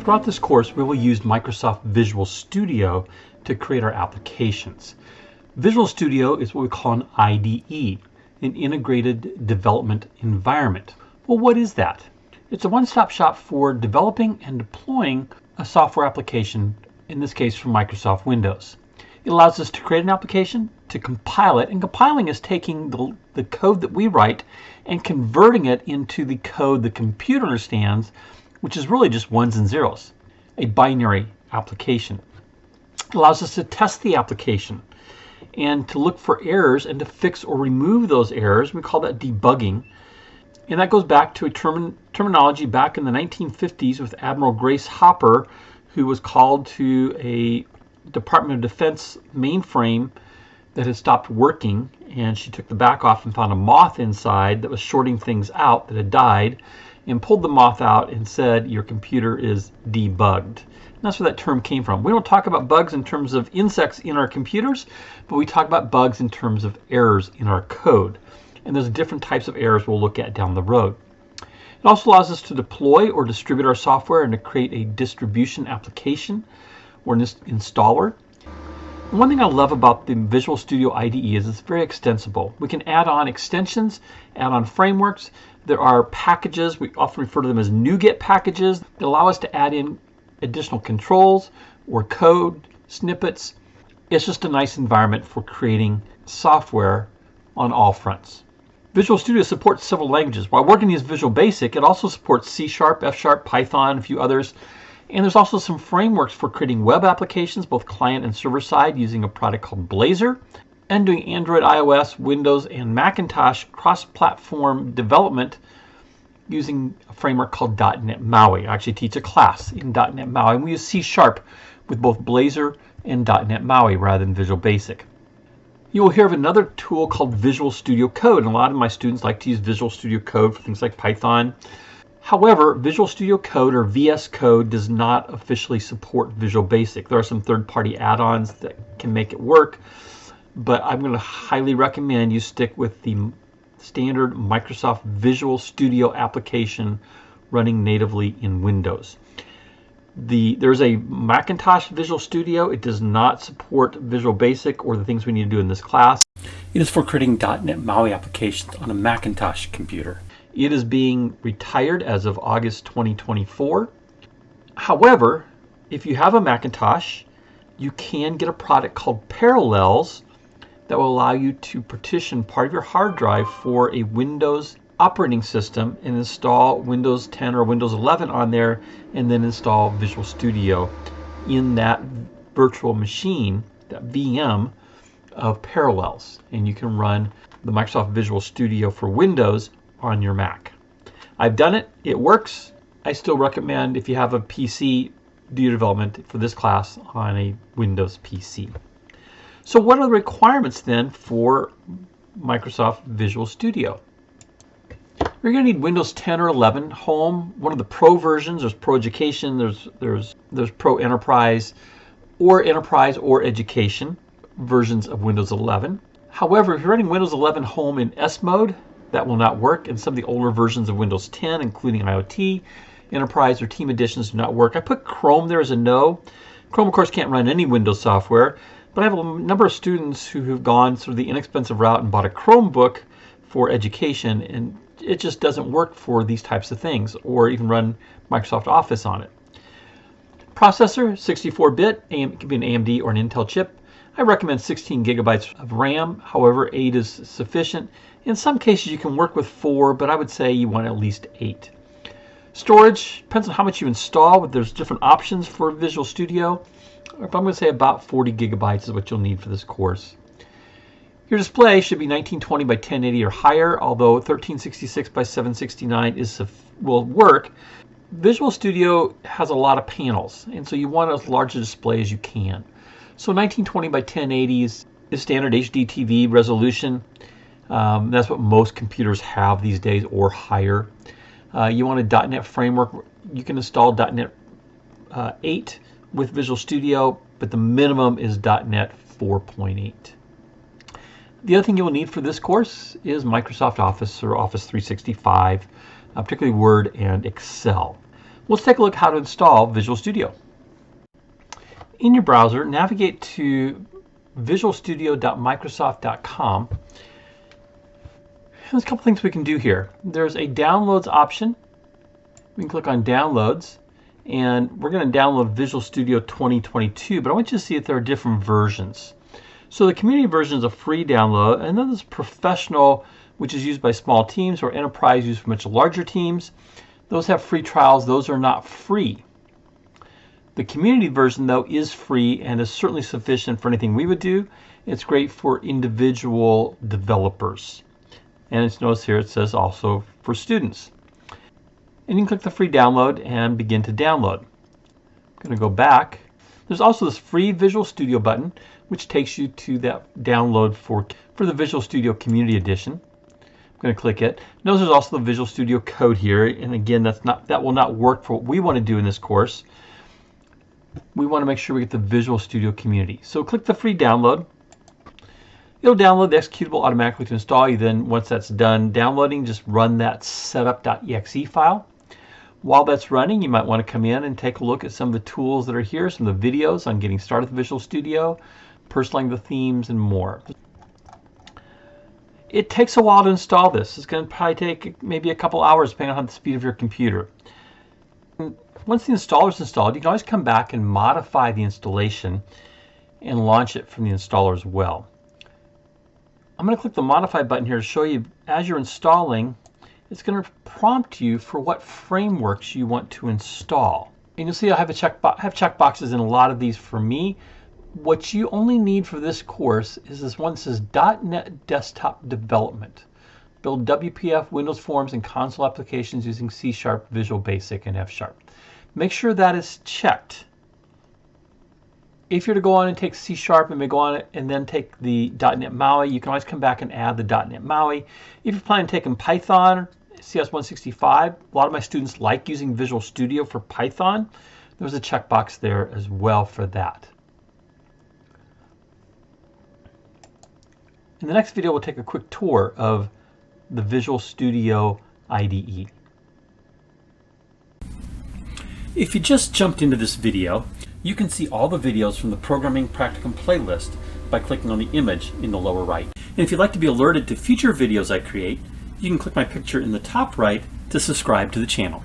Throughout this course, we will use Microsoft Visual Studio to create our applications. Visual Studio is what we call an IDE, an integrated development environment. Well, what is that? It's a one-stop shop for developing and deploying a software application, in this case from Microsoft Windows. It allows us to create an application, to compile it, and compiling is taking the code that we write and converting it into the code the computer understands, which is really just ones and zeros, a binary application. It allows us to test the application and to look for errors and to fix or remove those errors. We call that debugging. And that goes back to a terminology back in the 1950s with Admiral Grace Hopper, who was called to a Department of Defense mainframe that had stopped working, and she took the back off and found a moth inside that was shorting things out that had died, and pulled the moth out and said, your computer is debugged. And that's where that term came from. We don't talk about bugs in terms of insects in our computers, but we talk about bugs in terms of errors in our code. And there's different types of errors we'll look at down the road. It also allows us to deploy or distribute our software and to create a distribution application or an installer. And one thing I love about the Visual Studio IDE is it's very extensible. We can add on extensions, add on frameworks. There are packages, we often refer to them as NuGet packages, that allow us to add in additional controls or code snippets. It's just a nice environment for creating software on all fronts. Visual Studio supports several languages. While we're going to use Visual Basic, it also supports C#, F#, Python, a few others. And there's also some frameworks for creating web applications, both client and server side, using a product called Blazor, and doing Android, iOS, Windows, and Macintosh cross-platform development using a framework called .NET MAUI. I actually teach a class in .NET MAUI, and we use C# with both Blazor and .NET MAUI rather than Visual Basic. You will hear of another tool called Visual Studio Code, and a lot of my students like to use Visual Studio Code for things like Python. However, Visual Studio Code, or VS Code, does not officially support Visual Basic. There are some third-party add-ons that can make it work, but I'm going to highly recommend you stick with the standard Microsoft Visual Studio application running natively in Windows. There's a Macintosh Visual Studio. It does not support Visual Basic or the things we need to do in this class. It is for creating .NET MAUI applications on a Macintosh computer. It is being retired as of August 2024. However, if you have a Macintosh, you can get a product called Parallels that will allow you to partition part of your hard drive for a Windows operating system and install Windows 10 or Windows 11 on there, and then install Visual Studio in that virtual machine, that VM of Parallels. And you can run the Microsoft Visual Studio for Windows on your Mac. I've done it. It works. I still recommend, if you have a PC, do your development for this class on a Windows PC. So what are the requirements then for Microsoft Visual Studio? You're going to need Windows 10 or 11 Home, one of the Pro versions. There's Pro Education, there's Pro Enterprise or Education versions of Windows 11. However, if you're running Windows 11 Home in S mode, that will not work, and some of the older versions of Windows 10, including IoT, Enterprise, or Team Editions, do not work. I put Chrome there as a no. Chrome, of course, can't run any Windows software, but I have a number of students who have gone sort of the inexpensive route and bought a Chromebook for education, and it just doesn't work for these types of things, or even run Microsoft Office on it. Processor, 64-bit, it can be an AMD or an Intel chip. I recommend 16 gigabytes of RAM, however 8 is sufficient. In some cases you can work with 4, but I would say you want at least 8. Storage, depends on how much you install, but there's different options for Visual Studio. But I'm going to say about 40 gigabytes is what you'll need for this course. Your display should be 1920 by 1080 or higher, although 1366 by 769 will work. Visual Studio has a lot of panels, and so you want as large a display as you can. So 1920 by 1080 is standard HD TV resolution. That's what most computers have these days, or higher. You want a .NET framework. You can install .NET 8 with Visual Studio, but the minimum is .NET 4.8. The other thing you will need for this course is Microsoft Office or Office 365, particularly Word and Excel. Let's take a look at how to install Visual Studio. In your browser, navigate to visualstudio.microsoft.com. There's a couple things we can do here. There's a downloads option. We can click on downloads, and we're going to download Visual Studio 2022, but I want you to see that there are different versions. So the community version is a free download, and then there's professional, which is used by small teams, or enterprise used for much larger teams. Those have free trials. Those are not free. The community version, though, is free and is certainly sufficient for anything we would do. It's great for individual developers. And it's noticed here it says also for students. And you can click the free download and begin to download. I'm going to go back. There's also this free Visual Studio button, which takes you to that download for the Visual Studio Community Edition. I'm going to click it. Notice there's also the Visual Studio Code here, and again, that will not work for what we want to do in this course. We want to make sure we get the Visual Studio Community. So click the free download. It'll download the executable automatically to install. You then, once that's done downloading, just run that setup.exe file. While that's running, you might want to come in and take a look at some of the tools that are here, some of the videos on getting started with Visual Studio, personalizing the themes, and more. It takes a while to install this. It's going to probably take maybe a couple hours depending on the speed of your computer. Once the installer is installed, you can always come back and modify the installation and launch it from the installer as well. I'm going to click the Modify button here to show you, as you're installing, it's going to prompt you for what frameworks you want to install. And you'll see I have checkboxes in a lot of these for me. What you only need for this course is this one that says .NET Desktop Development. Build WPF, Windows Forms, and console applications using C#, Visual Basic, and F#. Make sure that is checked. If you're to go on and take C# and may go on it and then take the .NET MAUI, you can always come back and add the .NET MAUI. If you're planning on taking Python, CS165, a lot of my students like using Visual Studio for Python. There's a checkbox there as well for that. In the next video, we'll take a quick tour of the Visual Studio IDE. If you just jumped into this video, you can see all the videos from the Programming Practicum playlist by clicking on the image in the lower right. And if you'd like to be alerted to future videos I create, you can click my picture in the top right to subscribe to the channel.